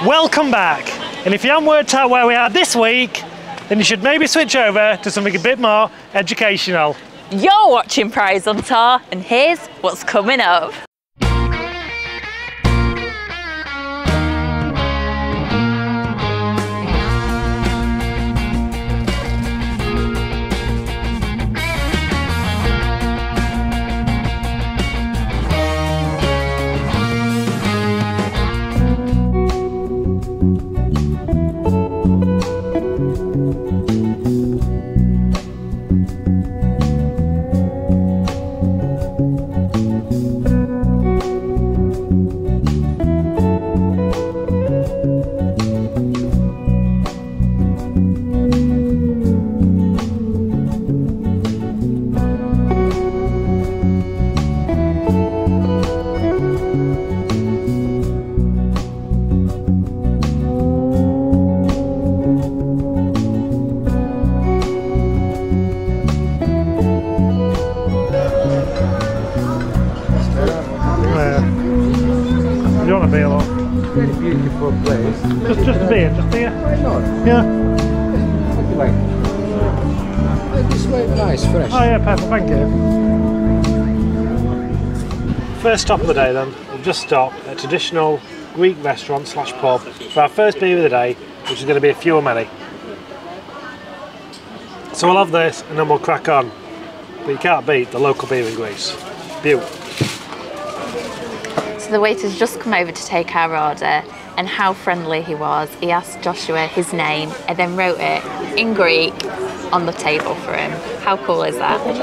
Welcome back. And if you haven't worked out where we are this week, then you should maybe switch over to something a bit more educational. You're watching Prize on Tour, and here's what's coming up. Very beautiful place. Just a beer, Why not? Yeah. Like this way, nice, fresh. Oh yeah, perfect, thank you. First stop of the day then, we've just stopped at a traditional Greek restaurant slash pub for our first beer of the day, which is going to be a few or many. So we'll have this and then we'll crack on. But you can't beat the local beer in Greece. Beautiful. So the waiter's just come over to take our order, and how friendly he was. He asked Joshua his name and then wrote it in Greek on the table for him. How cool is that? A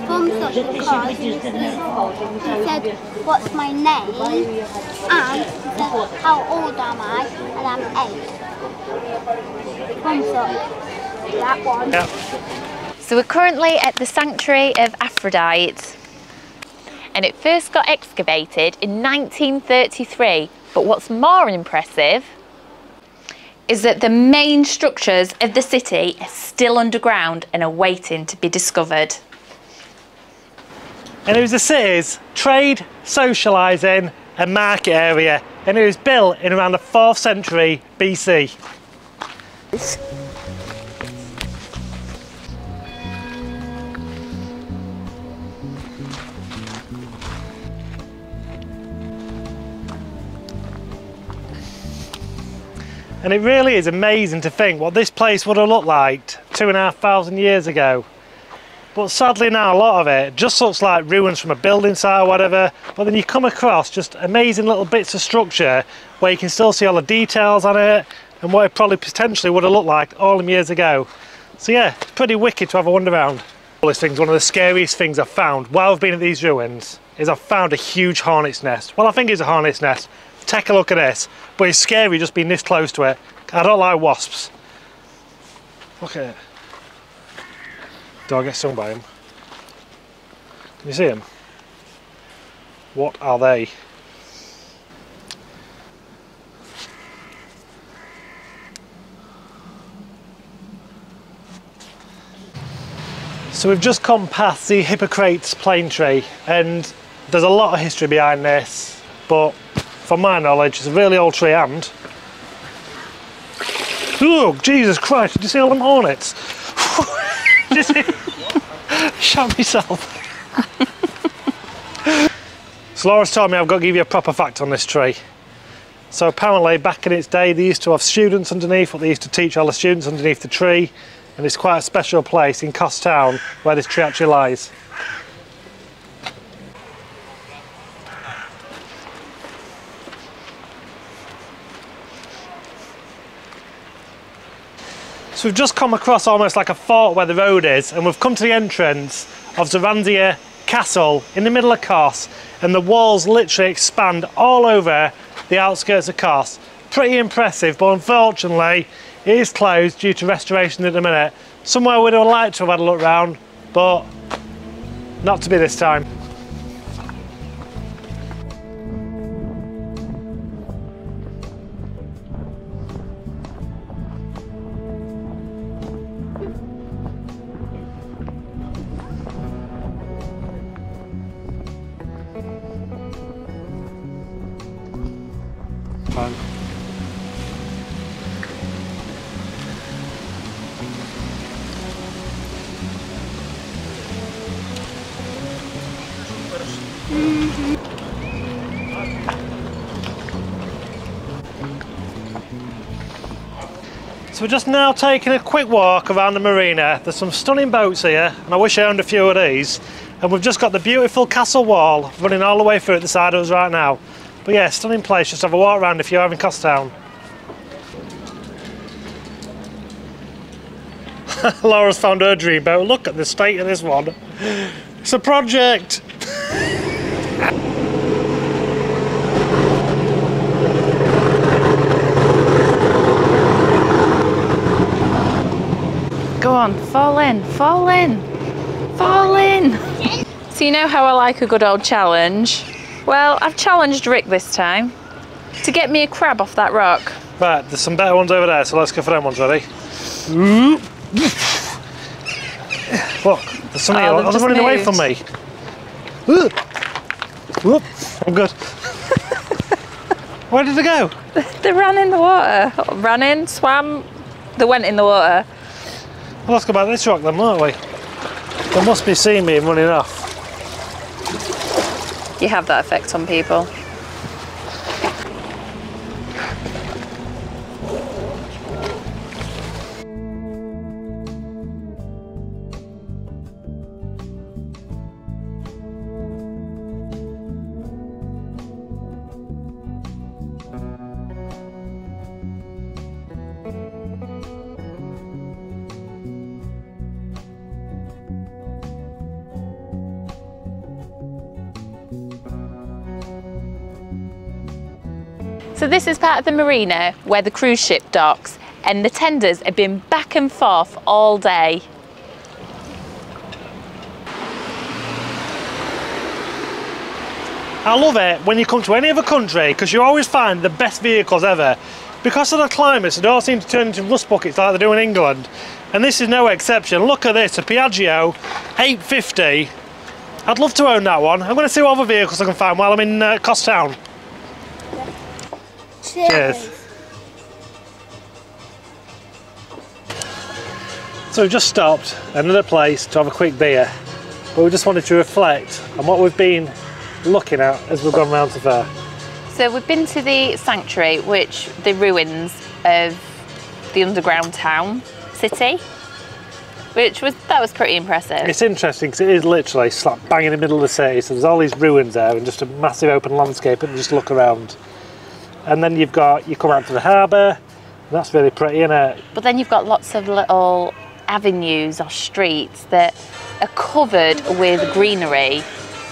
thumbs up because he said, what's my name? And he said, how old am I? And I'm 8. Thumbs up. That one. Yeah. So we're currently at the Sanctuary of Aphrodite, and it first got excavated in 1933. But what's more impressive is that the main structures of the city are still underground and are waiting to be discovered. And it was the city's trade, socialising and market area, and it was built in around the 4th century BC. And it really is amazing to think what this place would have looked like 2,500 years ago. But sadly now a lot of it just looks like ruins from a building site or whatever, but then you come across just amazing little bits of structure where you can still see all the details on it and what it probably potentially would have looked like all them years ago. So yeah, it's pretty wicked to have a wander around. This thing's one of the scariest things I've found while I've been at these ruins, is I've found a huge hornet's nest. Well, I think it's a hornet's nest. Take a look at this, but it's scary just being this close to it. I don't like wasps. Look at it. Do I get stung by him? Can you see him? What are they? So we've just come past the Hippocrates plane tree, and there's a lot of history behind this, but from my knowledge, it's a really old tree. And oh, Jesus Christ, did you see all them hornets? Did you see? Shot myself. So Laura's told me I've got to give you a proper fact on this tree. So apparently back in its day they used to have students underneath, what they used to teach all the students underneath the tree, and it's quite a special place in Kos Town where this tree actually lies. So we've just come across almost like a fort where the road is, and we've come to the entrance of Zorandia Castle in the middle of Kos, and the walls literally expand all over the outskirts of Kos. Pretty impressive, but unfortunately it is closed due to restoration at the minute. Somewhere we'd have liked to have had a look round, but not to be this time. So we're just now taking a quick walk around the marina. There's some stunning boats here, and I wish I owned a few of these. And we've just got the beautiful castle wall running all the way through at the side of us right now. But yeah, stunning place, just have a walk around if you're in Cosstown. Laura's found her dream boat. Look at the state of this one. It's a project. Go on, fall in, fall in, fall in. So you know how I like a good old challenge? Well, I've challenged Rick this time to get me a crab off that rock. Right, there's some better ones over there, so let's go for them ones, ready? Look, there's some here. They're running away from me. Whoop, I'm good. Where did they go? They ran in the water. Ran in, swam, they went in the water. Well, let's go back this rock then, won't we? They must be seeing me and running off. You have that effect on people. So this is part of the marina where the cruise ship docks, and the tenders have been back and forth all day. I love it when you come to any other country because you always find the best vehicles ever. Because of the climates, they all seem to turn into rust buckets like they do in England. And this is no exception. Look at this, a Piaggio 850. I'd love to own that one. I'm going to see what other vehicles I can find while I'm in Cosstown. Cheers. So we've just stopped at another place to have a quick beer, but we just wanted to reflect on what we've been looking at as we've gone round to fair. So we've been to the sanctuary, which the ruins of the underground town city, that was pretty impressive. It's interesting because it is literally slap bang in the middle of the city, so there's all these ruins there and just a massive open landscape and just look around. And then you come out to the harbour, that's really pretty, isn't it? But then you've got lots of little avenues or streets that are covered with greenery.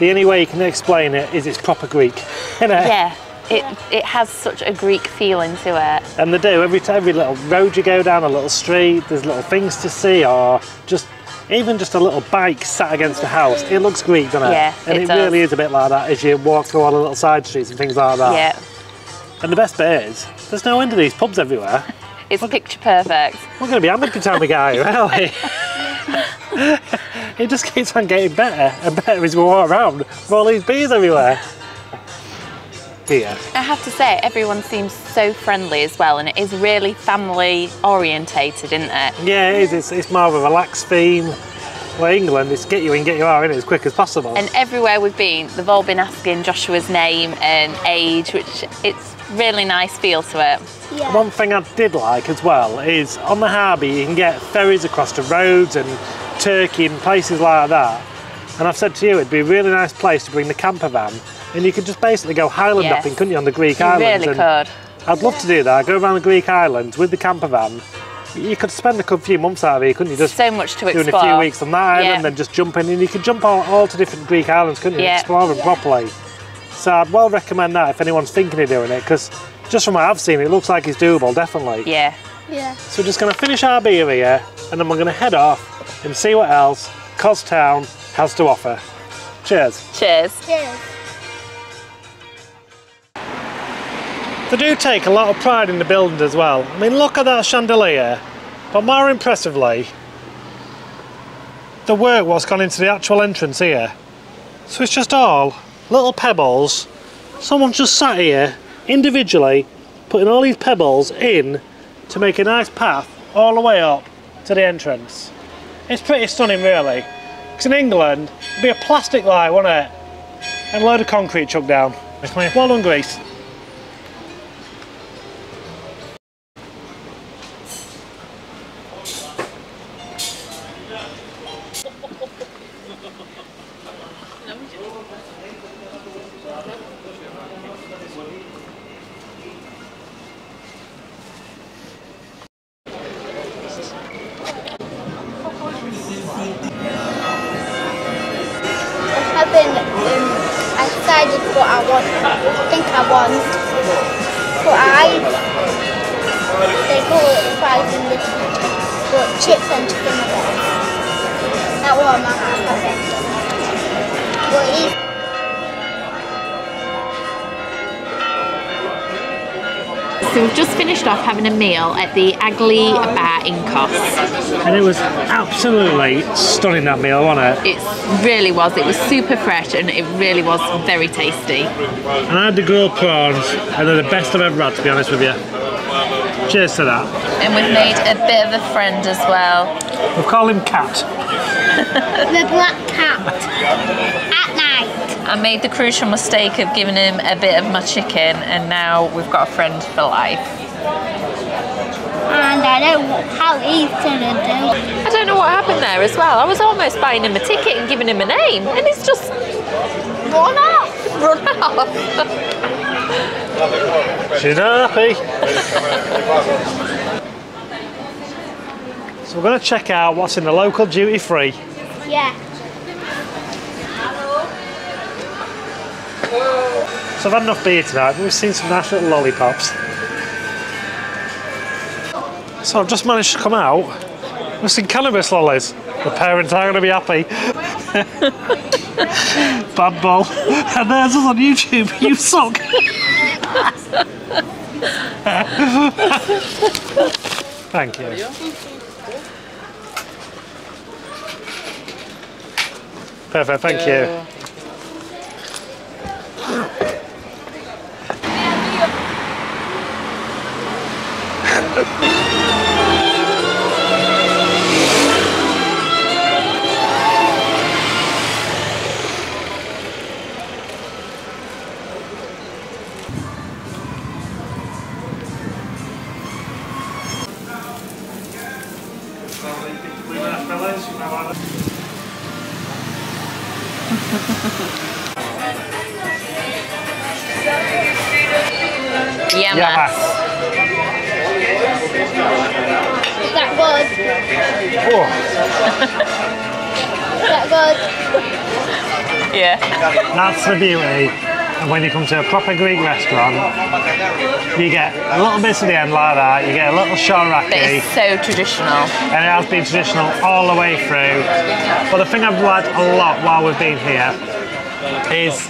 The only way you can explain it is it's proper Greek, isn't it? Yeah, it has such a Greek feeling to it. And they do, every little road you go down, a little street, there's little things to see, or even just a little bike sat against a house. It looks Greek, doesn't it? Yeah, and it does. really is a bit like that as you walk through all the little side streets and things like that. Yeah. And the best bit is, there's no end of these pubs everywhere. It's picture perfect. We're going to be hammered by the time we get here, aren't we? It just keeps on getting better and better as we walk around with all these beers everywhere. Yeah. I have to say, everyone seems so friendly as well, and it is really family orientated, isn't it? Yeah, it is. It's more of a relaxed theme. Well, England, it's get you in, get you out, as quick as possible. And everywhere we've been, they've all been asking Joshua's name and age, which it's really nice feel to it. Yeah. One thing I did like as well is on the harbour you can get ferries across the roads and Turkey and places like that. And I've said to you, it'd be a really nice place to bring the camper van, and you could just basically go Highland hopping, couldn't you, on the Greek islands? You really could. I'd love to do that, go around the Greek islands with the camper van. You could spend a few months out of here, couldn't you? Just so much to explore. Doing a few weeks on that island, then just jump in, and you could jump all to different Greek islands, couldn't you? Explore them properly. So I'd well recommend that if anyone's thinking of doing it, because just from what I've seen, it looks like it's doable, definitely. Yeah. Yeah. So we're just going to finish our beer here, and then we're going to head off and see what else Cosstown has to offer. Cheers. Cheers. Cheers. They do take a lot of pride in the building as well. I mean, look at that chandelier, but more impressively, the work what's gone into the actual entrance here. So it's just all little pebbles. Someone's just sat here individually putting all these pebbles in to make a nice path all the way up to the entrance. It's pretty stunning, really. Because in England, it'd be a plastic light, wouldn't it? And a load of concrete chucked down. Well done, Greece. ones. Fries. They call it fries in this one. But chips and chicken nuggets. That was my favourite. But So we've just finished off having a meal at the Agley Bar in Kos. And it was absolutely stunning, that meal, wasn't it? It really was. It was super fresh and it really was very tasty. And I had the grilled prawns, and they're the best I've ever had, to be honest with you. Cheers to that. And we've made a bit of a friend as well. We'll call him Cat. the black cat. At night. I made the crucial mistake of giving him a bit of my chicken, and now we've got a friend for life. And I don't know how he's gonna do. I don't know what happened there as well. I was almost buying him a ticket and giving him a name, and he's just run off. Run off. She's happy. So we're going to check out what's in the local duty free. Yeah. So I've had enough beer tonight, but we've seen some nice little lollipops. So I've just managed to come out. We've seen cannabis lollies. The parents are going to be happy. Bad ball. And there's us on YouTube. You suck. Thank you. Perfect, thank you. Yeah, Yeah. Is that good? Oh, Is that good? Yeah. that's the beauty. And when you come to a proper Greek restaurant, you get a little bit at the end like that, you get a little But shoraki, it's so traditional. and it has been traditional all the way through. But the thing I've liked a lot while we've been here is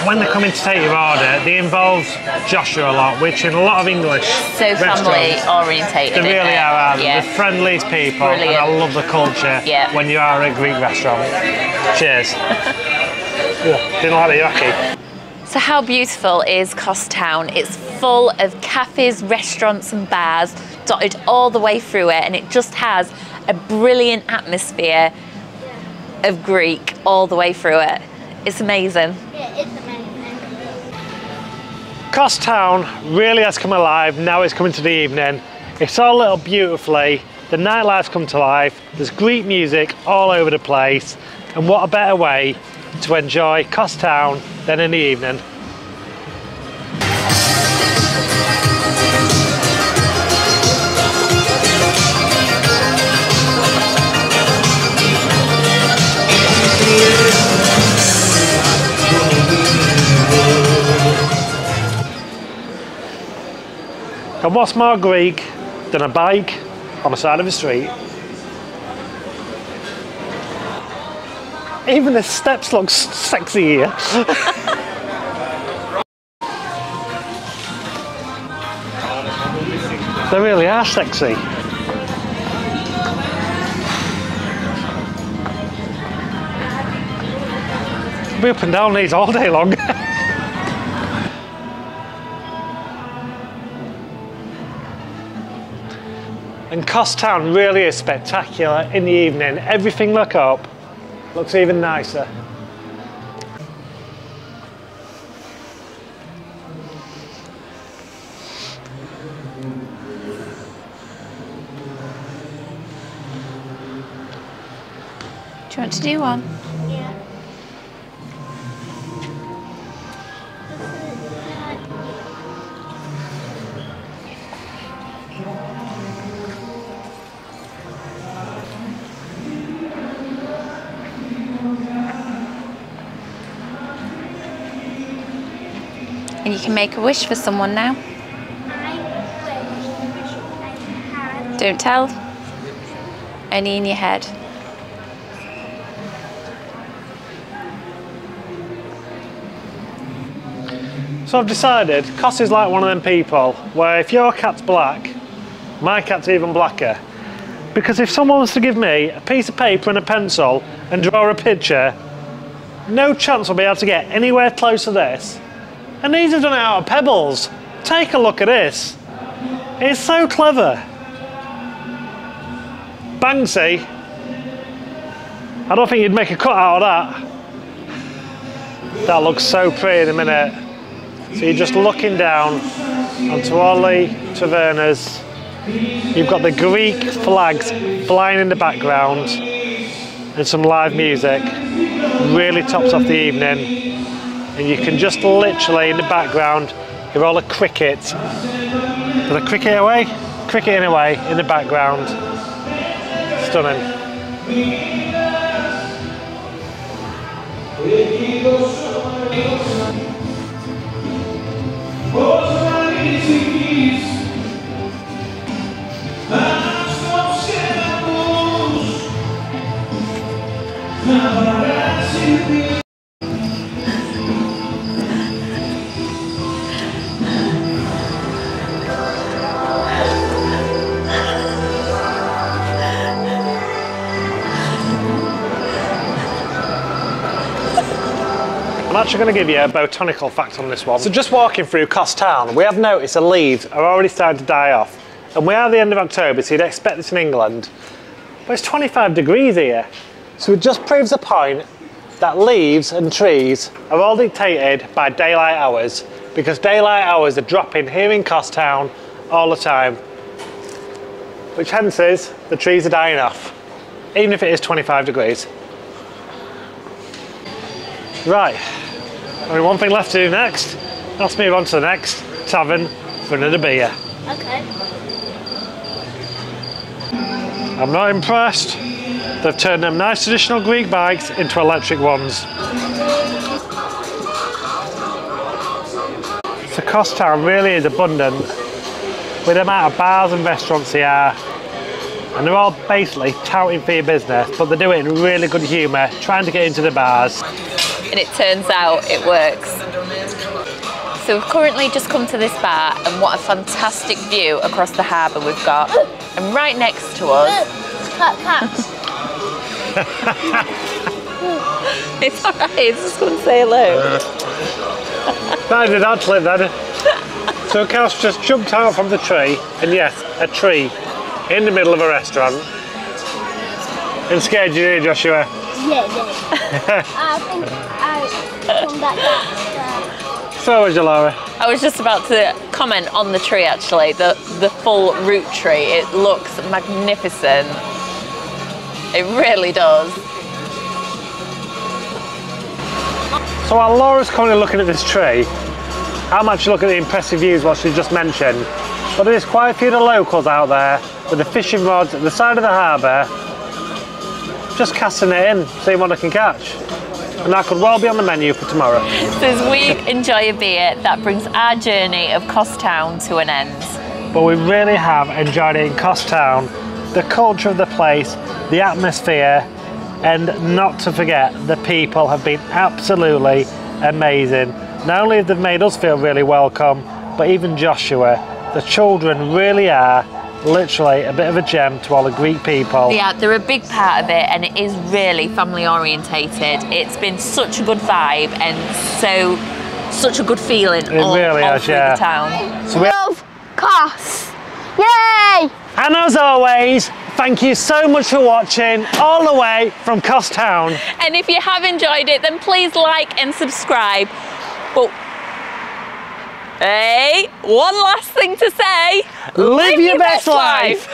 when they come in to take your order, they involve Joshua a lot, which in a lot of English So family restaurants, orientated. they really are, aren't they? Yeah. The friendliest people, Brilliant. and I love the culture Yeah. when you are at a Greek restaurant. Cheers. Yeah, didn't like the yucky. So how beautiful is Kos Town? It's full of cafes, restaurants and bars dotted all the way through it, and it just has a brilliant atmosphere of Greek all the way through it. It's amazing. Yeah, it's amazing. Kos Town really has come alive. Now it's coming to the evening. It's all lit up beautifully. The nightlife's come to life. There's Greek music all over the place. And what a better way to enjoy Kos Town than in the evening. And what's more Greek than a bike on the side of the street? Even the steps look sexy here. They really are sexy. I'll be up and down these all day long. And Kos Town really is spectacular in the evening. Everything lit up, looks even nicer. Do you want to do one? Yeah. And you can make a wish for someone now. Don't tell. Only in your head. So I've decided, Cos is like one of them people where if your cat's black, my cat's even blacker. Because if someone was to give me a piece of paper and a pencil and draw a picture, no chance I'll be able to get anywhere close to this. And these have done it out of pebbles. Take a look at this. It's so clever. Banksy. I don't think you'd make a cut out of that. That looks so pretty in a minute. So you're just looking down onto all the tavernas. You've got the Greek flags flying in the background and some live music. Really tops off the evening. And you can just literally in the background hear all the crickets. Are the cricket away? Cricketing away in the background. Stunning. I'm actually going to give you a botanical fact on this one. So just walking through Cos Town, we have noticed the leaves are already starting to die off. And we are at the end of October, so you'd expect this in England. But it's 25 degrees here. So it just proves the point that leaves and trees are all dictated by daylight hours, because daylight hours are dropping here in Cos Town all the time. Which hence is the trees are dying off, even if it is 25 degrees. Right, only one thing left to do next. Let's move on to the next tavern for another beer. Okay. I'm not impressed. They've turned them nice traditional Greek bikes into electric ones. So Cos Town really is abundant with the amount of bars and restaurants they are. And they're all basically touting for your business, but they do it in really good humour, trying to get into the bars. And it turns out it works. So we've currently just come to this bar, and what a fantastic view across the harbour we've got. And right next to us... Cats. It's alright, it's just going to say hello. That did actually then. So Cass just jumped out from the tree, and yes, a tree, in the middle of a restaurant. And scared you, did Joshua? Yeah, it did. I think I come back. So was you, Laura? I was just about to comment on the tree actually, the full root tree. It looks magnificent. It really does. So while Laura's currently looking at this tree, I'm actually looking at the impressive views what she just mentioned. But there's quite a few of the locals out there with the fishing rods at the side of the harbour, just casting it in, seeing what they can catch. And that could well be on the menu for tomorrow. So as we enjoy a beer, that brings our journey of Cos Town to an end. But we really have enjoyed it in Cos Town, the culture of the place, the atmosphere, and not to forget, the people have been absolutely amazing. Not only have they made us feel really welcome, but even Joshua, the children really are literally a bit of a gem to all the Greek people. Yeah, they're a big part of it, and it is really family orientated. It's been such a good vibe and such a good feeling all through the town. So Love Cos. Yay! And as always, thank you so much for watching all the way from Cos Town. And if you have enjoyed it, then please like and subscribe. But hey, one last thing to say. Live your best life.